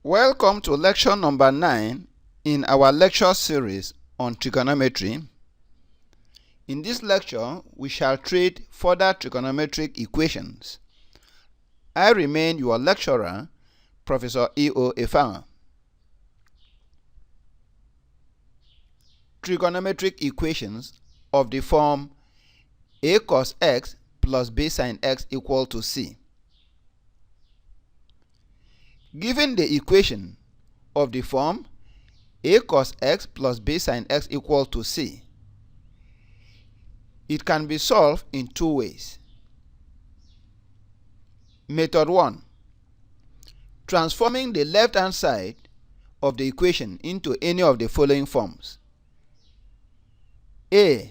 Welcome to lecture number 9 in our lecture series on trigonometry. In this lecture, we shall treat further trigonometric equations. I remain your lecturer, Professor E.O. Efanga. Trigonometric equations of the form a cos x plus b sin x equal to c. Given the equation of the form a cos x plus b sin x equal to c, it can be solved in two ways. Method 1. Transforming the left-hand side of the equation into any of the following forms: a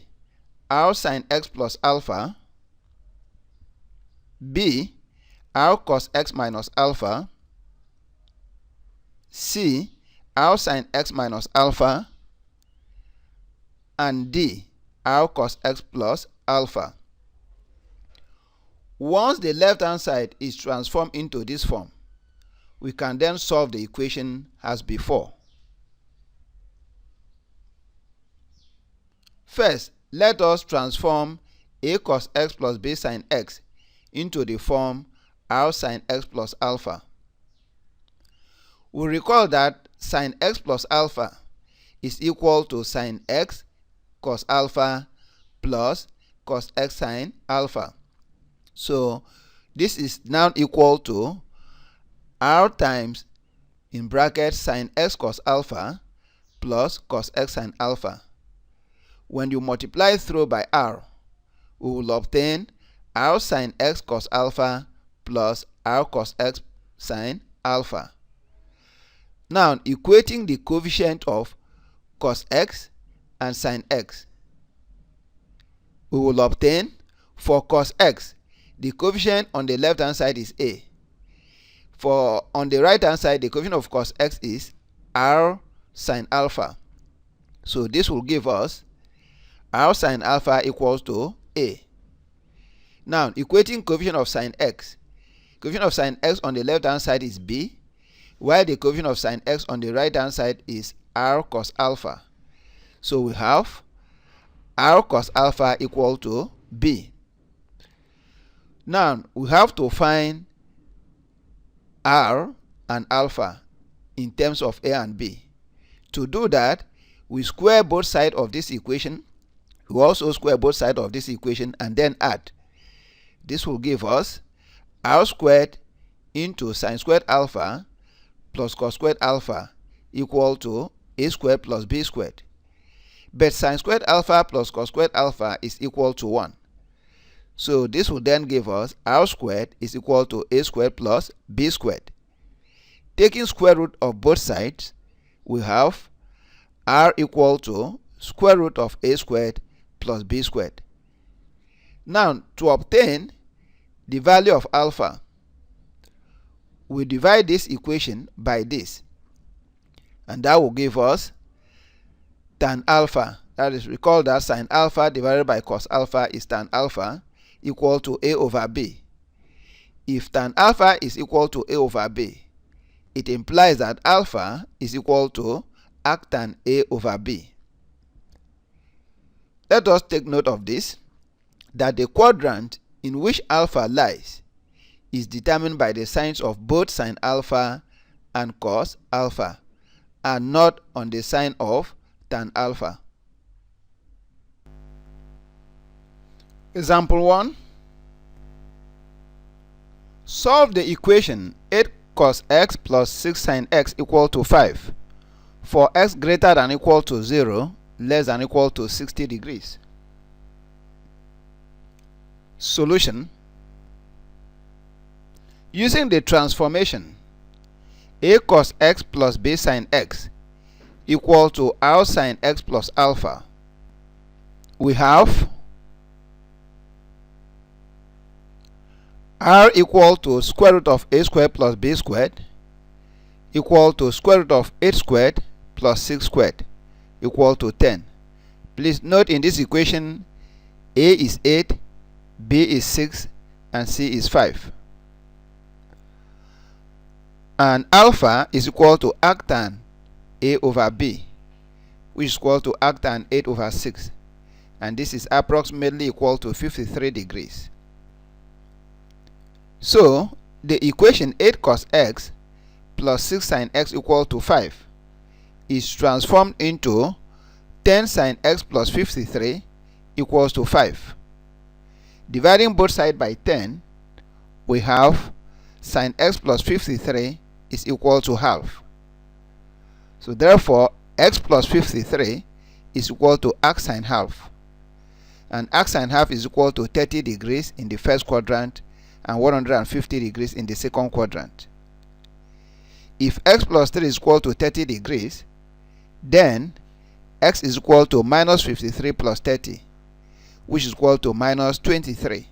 r sin x plus alpha, b r cos x minus alpha, c r sin x minus alpha, and d r cos x plus alpha. Once the left-hand side is transformed into this form, we can then solve the equation as before. First, let us transform a cos x plus b sin x into the form r sin x plus alpha. We recall that sin x plus alpha is equal to sin x cos alpha plus cos x sin alpha. So this is now equal to r times, in brackets, sin x cos alpha plus cos x sin alpha. When you multiply through by r, we will obtain r sin x cos alpha plus r cos x sin alpha. Now, equating the coefficient of cos x and sin x, we will obtain, for cos x, the coefficient on the left hand side is a. For on the right hand side, the coefficient of cos x is r sin alpha. So this will give us r sin alpha equals to a. Now, equating coefficient of sin x, coefficient of sin x on the left hand side is b, while the coefficient of sin x on the right hand side is r cos alpha. So we have r cos alpha equal to b. Now we have to find r and alpha in terms of a and b. To do that, we square both sides of this equation. We also square both sides of this equation and then add. This will give us r squared into sin squared alpha plus cos squared alpha equal to a squared plus b squared. But sin squared alpha plus cos squared alpha is equal to 1. So this will then give us r squared is equal to a squared plus b squared. Taking square root of both sides, we have r equal to square root of a squared plus b squared. Now, to obtain the value of alpha, we divide this equation by this, and that will give us tan alpha. That is, recall that sin alpha divided by cos alpha is tan alpha equal to a over b. If tan alpha is equal to a over b, it implies that alpha is equal to arctan a over b. Let us take note of this, that the quadrant in which alpha lies is determined by the signs of both sin alpha and cos alpha, and not on the sign of tan alpha. Example 1. Solve the equation 8 cos x plus 6 sin x equal to 5 for x greater than or equal to 0, less than or equal to 60 degrees. Solution. Using the transformation a cos x plus b sin x equal to r sin x plus alpha, we have r equal to square root of a squared plus b squared equal to square root of 8 squared plus 6 squared equal to 10. Please note, in this equation, a is 8, b is 6, and c is 5. And alpha is equal to arctan A over B, which is equal to arctan 8 over 6. And this is approximately equal to 53 degrees. So, the equation 8 cos x plus 6 sin x equal to 5 is transformed into 10 sin x plus 53 equals to 5. Dividing both sides by 10, we have sin x plus 53 is equal to half. So therefore, x plus 53 is equal to arc sine half. And arc sine half is equal to 30 degrees in the first quadrant and 150 degrees in the second quadrant. If x plus 3 is equal to 30 degrees, then x is equal to minus 53 plus 30, which is equal to minus 23.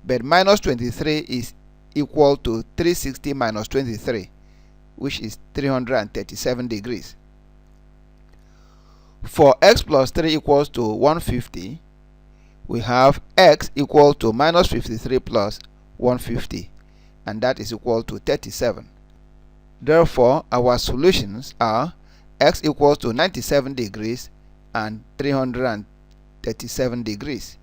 But minus 23 is equal to 360 minus 23, which is 337 degrees. For x plus 3 equals to 150, we have x equal to minus 53 plus 150, and that is equal to 37. Therefore, our solutions are x equals to 97 degrees and 337 degrees.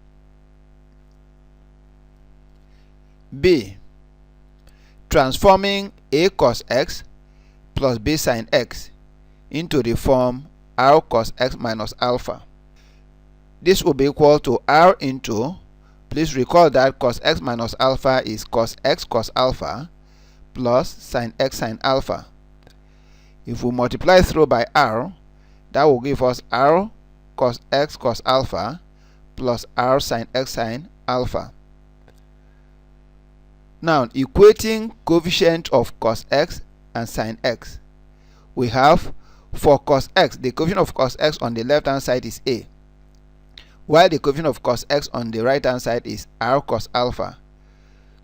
B. Transforming a cos x plus b sin x into the form r cos x minus alpha. This will be equal to r into, please recall that cos x minus alpha is cos x cos alpha plus sin x sin alpha. If we multiply through by r, that will give us r cos x cos alpha plus r sin x sin alpha. Now, equating coefficient of cos x and sin x, we have for cos x, the coefficient of cos x on the left hand side is a, while the coefficient of cos x on the right hand side is r cos alpha.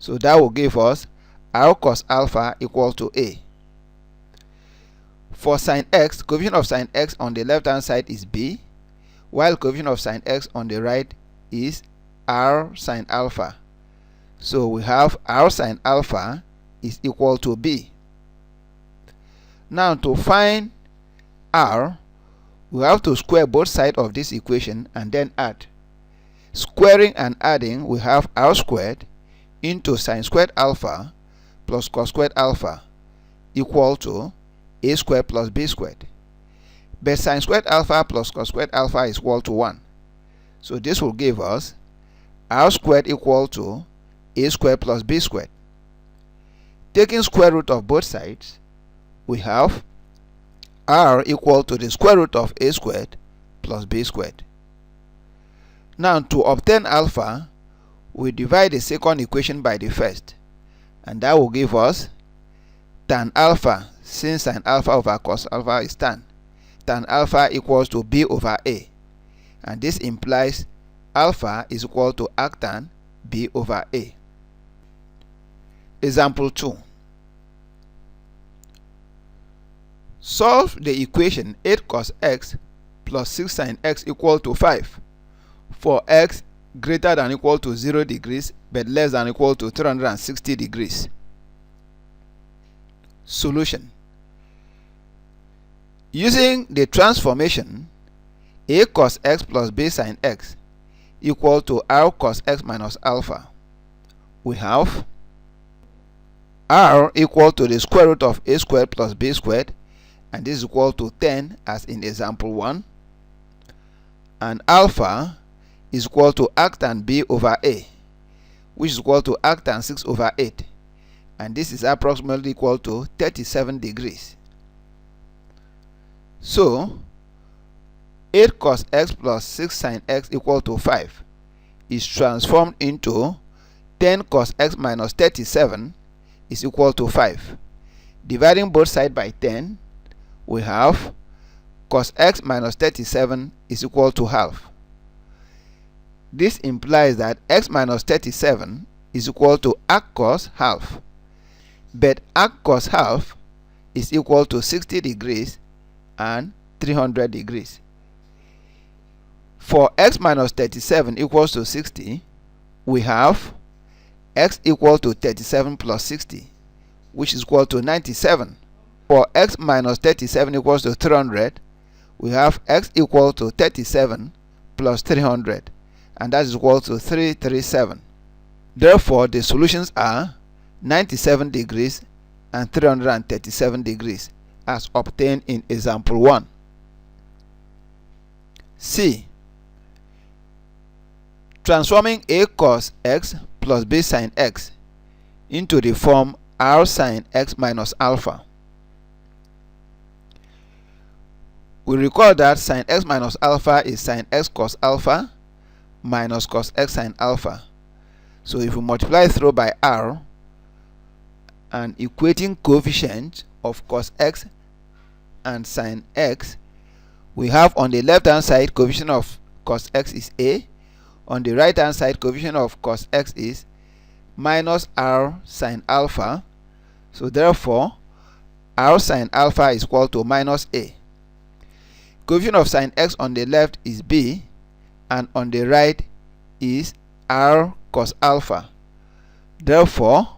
So that will give us r cos alpha equal to a. For sin x, coefficient of sin x on the left hand side is b, while coefficient of sin x on the right is r sin alpha. So we have r sin alpha is equal to b. Now to find r, we have to square both sides of this equation and then add. Squaring and adding, we have r squared into sin squared alpha plus cos squared alpha equal to a squared plus b squared. But sin squared alpha plus cos squared alpha is equal to 1. So this will give us r squared equal to a squared plus b squared. Taking square root of both sides, we have r equal to the square root of a squared plus b squared. Now to obtain alpha, we divide the second equation by the first, and that will give us tan alpha, since sin alpha over cos alpha is tan alpha equals to b over a, and this implies alpha is equal to arctan b over a. Example 2. Solve the equation 8 cos x plus 6 sin x equal to 5 for x greater than or equal to 0 degrees but less than or equal to 360 degrees. Solution. Using the transformation a cos x plus b sin x equal to r cos x minus alpha, we have r equal to the square root of a squared plus b squared, and this is equal to 10 as in example 1, and alpha is equal to arctan b over a, which is equal to arctan 6 over 8, and this is approximately equal to 37 degrees. So 8 cos x plus 6 sin x equal to 5 is transformed into 10 cos x minus 37 is equal to 5. Dividing both sides by 10, we have cos x minus 37 is equal to half. This implies that x minus 37 is equal to arc cos half, but arc cos half is equal to 60 degrees and 300 degrees. For x minus 37 equals to 60, we have x equal to 37 plus 60, which is equal to 97. For x minus 37 equals to 300, we have x equal to 37 plus 300, and that is equal to 337. Therefore, the solutions are 97 degrees and 337 degrees as obtained in example 1. C. Transforming a cos x plus b sin x into the form r sin x minus alpha. We recall that sin x minus alpha is sin x cos alpha minus cos x sin alpha. So if we multiply through by r, an equating coefficient of cos x and sin x, we have on the left hand side coefficient of cos x is a, on the right hand side coefficient of cos x is minus r sin alpha. So therefore r sin alpha is equal to minus a. Coefficient of sin x on the left is b, and on the right is r cos alpha. Therefore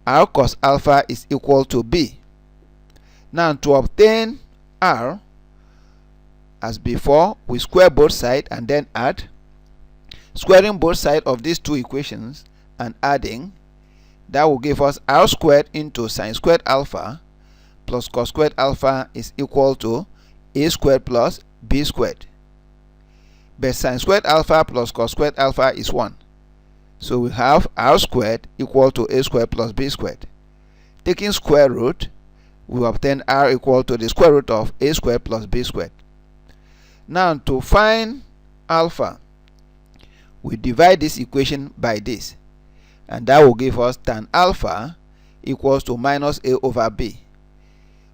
r cos alpha is equal to b. Now to obtain r, as before, we square both sides and then add. Squaring both sides of these two equations and adding, that will give us r squared into sin squared alpha plus cos squared alpha is equal to a squared plus b squared. But sin squared alpha plus cos squared alpha is 1. So we have r squared equal to a squared plus b squared. Taking square root, we obtain r equal to the square root of a squared plus b squared. Now to find alpha, we divide this equation by this, and that will give us tan alpha equals to minus a over b,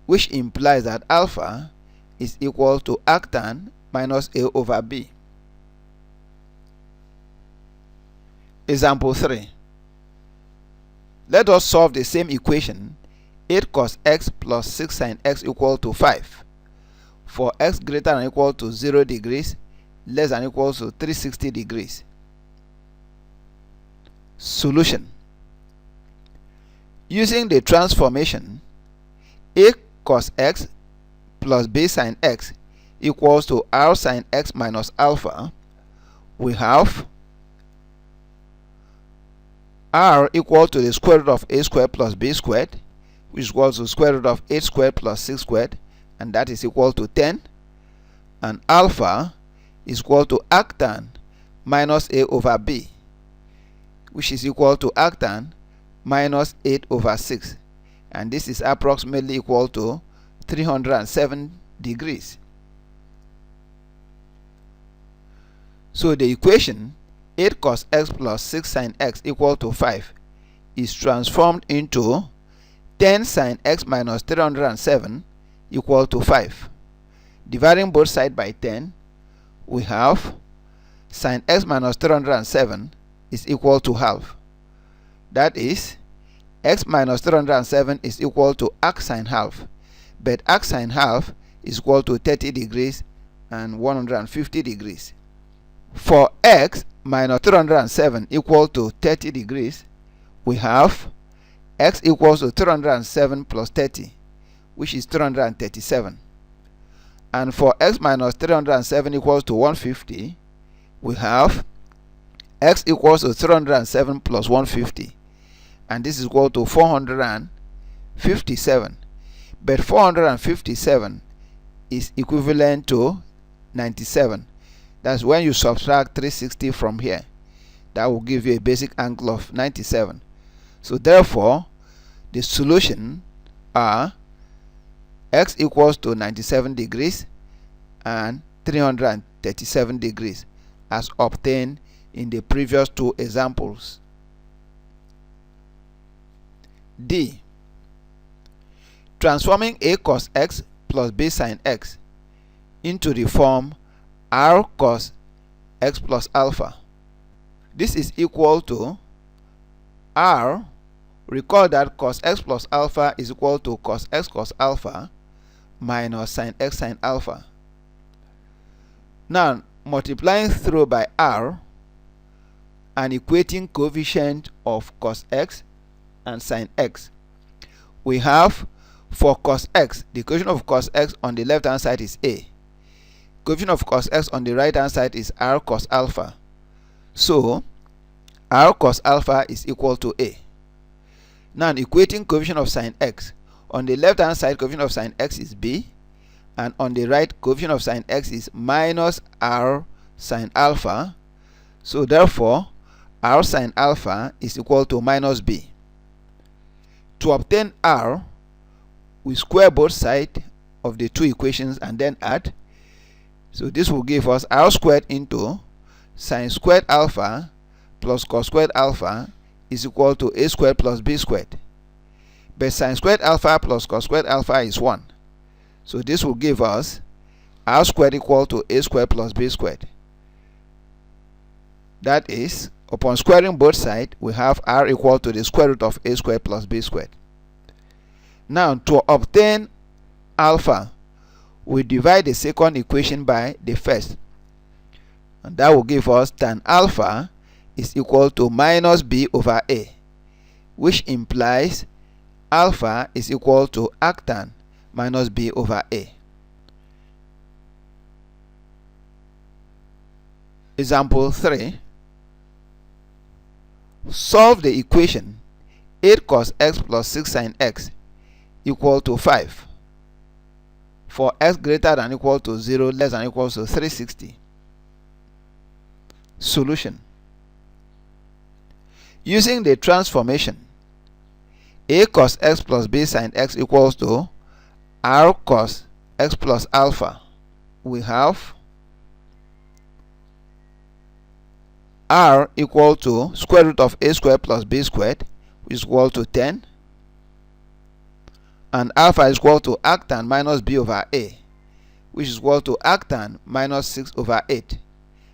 which implies that alpha is equal to arctan minus a over b. Example 3. Let us solve the same equation, 8 cos x plus 6 sin x equal to 5, for x greater than or equal to 0 degrees, less than or equal to 360 degrees. Solution. Using the transformation a cos x plus b sin x equals to r sin x minus alpha, we have r equal to the square root of a squared plus b squared, which is equal to square root of 8 squared plus 6 squared, and that is equal to 10, and alpha is equal to arctan minus a over b, which is equal to arctan minus 8 over 6, and this is approximately equal to 307 degrees. So the equation 8 cos x plus 6 sin x equal to 5 is transformed into 10 sin x minus 307 equal to 5. Dividing both sides by 10, we have sin x minus 307 is equal to half. That is, x minus 307 is equal to arc sin half, but arc sin half is equal to 30 degrees and 150 degrees. For x minus 307 equal to 30 degrees, we have x equals to 307 plus 30, which is 337. And for x minus 307 equals to 150, we have x equals to 307 plus 150, and this is equal to 457. But 457 is equivalent to 97. That's when you subtract 360 from here. That will give you a basic angle of 97. So therefore, the solution are x equals to 97 degrees and 337 degrees as obtained in the previous two examples. D. Transforming a cos x plus b sin x into the form r cos x plus alpha. This is equal to r. Recall that cos x plus alpha is equal to cos x cos alpha minus sin x sin alpha. Now multiplying through by r, an equating coefficient of cos x and sin x, we have for cos x, the coefficient of cos x on the left hand side is a. Coefficient of cos x on the right hand side is r cos alpha. So r cos alpha is equal to a. Now equating coefficient of sin x, on the left hand side coefficient of sin x is b, and on the right coefficient of sin x is minus r sin alpha. So therefore r sin alpha is equal to minus b. To obtain r, we square both sides of the two equations and then add. So this will give us r squared into sin squared alpha plus cos squared alpha is equal to a squared plus b squared. But sin squared alpha plus cos squared alpha is 1. So this will give us r squared equal to a squared plus b squared. That is, upon squaring both sides, we have r equal to the square root of a squared plus b squared. Now, to obtain alpha, we divide the second equation by the first. And that will give us tan alpha is equal to minus b over a, which implies alpha is equal to arctan minus b over a. Example 3. Solve the equation 8 cos x plus 6 sin x equal to 5 for x greater than or equal to 0, less than or equal to 360. Solution. Using the transformation, a cos x plus b sin x equals to r cos x plus alpha, we have r equal to square root of a squared plus b squared, which is equal to 10, and alpha is equal to arctan minus b over a, which is equal to arctan minus 6 over 8,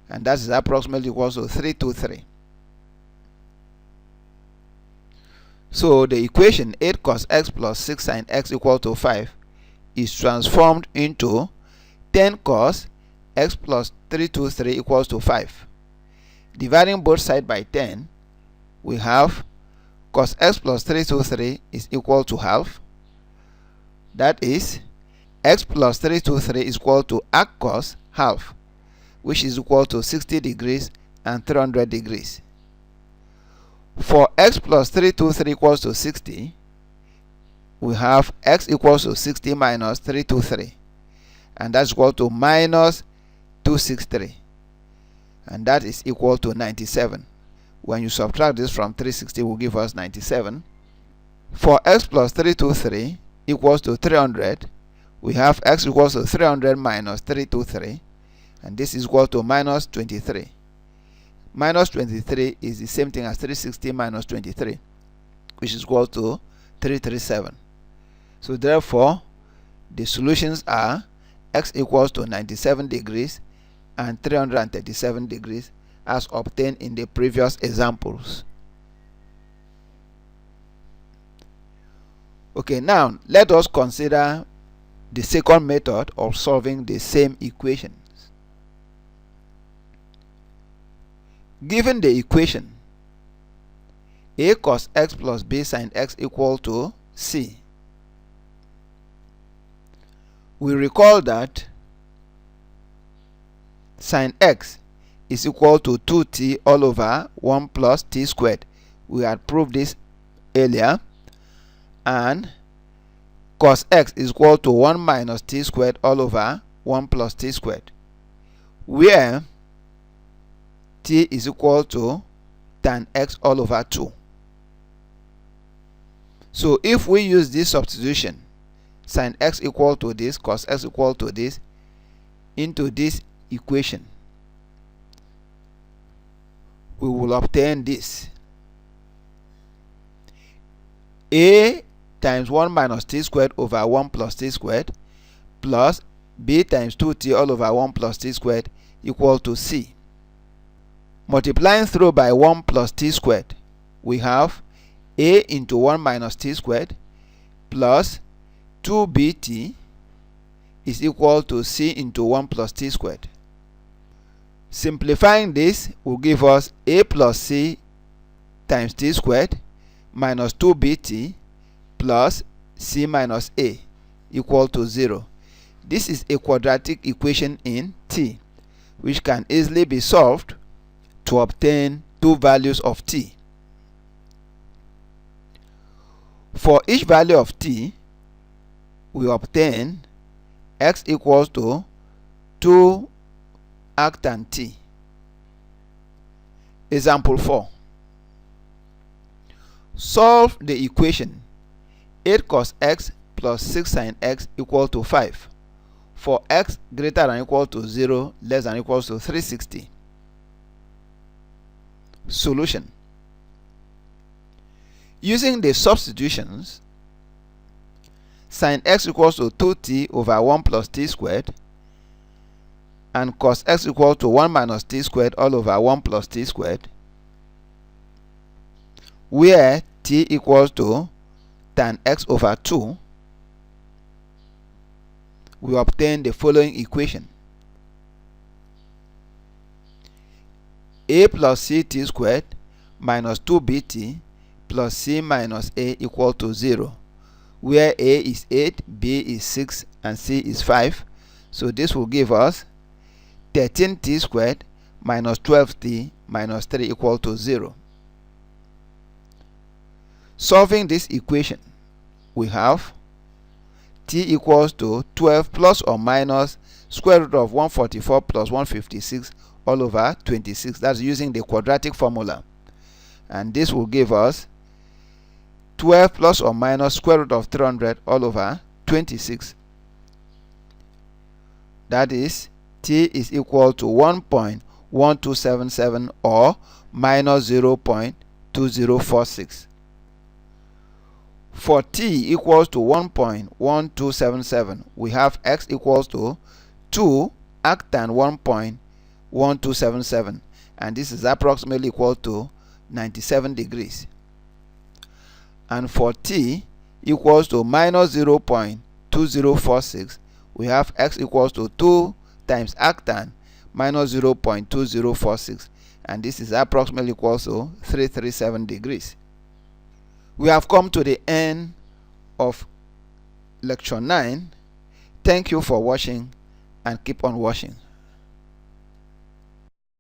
and that is approximately equal to 323. So the equation 8 cos x plus 6 sin x equal to 5 is transformed into 10 cos x plus 323 equals to 5. Dividing both sides by 10, we have cos x plus 323 is equal to half. That is, x plus 323 is equal to arc cos half, which is equal to 60 degrees and 300 degrees. For x plus 323 equals to 60, we have x equals to 60 minus 323, and that's equal to minus 263, and that is equal to 97. When you subtract this from 360, will give us 97. For x plus 323 equals to 300, we have x equals to 300 minus 323, and this is equal to minus 23. Minus 23 is the same thing as 360 minus 23, which is equal to 337. So therefore, the solutions are x equals to 97 degrees and 337 degrees as obtained in the previous examples. Okay, now let us consider the second method of solving the same equations. Given the equation a cos x plus b sin x equal to c, we recall that sin x is equal to 2t all over 1 plus t squared. We had proved this earlier. And cos x is equal to 1 minus t squared all over 1 plus t squared, where t is equal to tan x all over 2. So if we use this substitution, sin x equal to this, cos x equal to this, into this equation, we will obtain this. A times 1 minus t squared over 1 plus t squared plus b times 2t all over 1 plus t squared equal to c. Multiplying through by 1 plus t squared, we have a into 1 minus t squared plus 2bt is equal to c into 1 plus t squared. Simplifying this will give us a plus c times t squared minus 2bt plus c minus a equal to 0. This is a quadratic equation in t, which can easily be solved to obtain two values of t. For each value of t, we obtain x equals to 2 arctan t. Example 4. Solve the equation 8 cos x plus 6 sin x equal to 5 for x greater than or equal to 0, less than or equal to 360. Solution. Using the substitutions, sin x equals to 2t over 1 plus t squared and cos x equal to 1 minus t squared all over 1 plus t squared, where t equals to tan x over 2, we obtain the following equation: a plus ct squared minus 2bt plus c minus a equal to 0, where a is 8, b is 6, and c is 5. So this will give us 13t squared minus 12t minus 3 equal to 0. Solving this equation, we have t equals to 12 plus or minus square root of 144 plus 156 all over 26. That's using the quadratic formula. And this will give us 12 plus or minus square root of 300 all over 26. That is, t is equal to 1.1277 or minus 0.2046. For t equals to 1.1277, we have x equals to 2 arctan 1.1277, and this is approximately equal to 97 degrees. And for t equals to minus 0.2046, we have x equals to 2 times arctan minus 0.2046, and this is approximately equal to 337 degrees. We have come to the end of lecture 9. Thank you for watching, and keep on watching.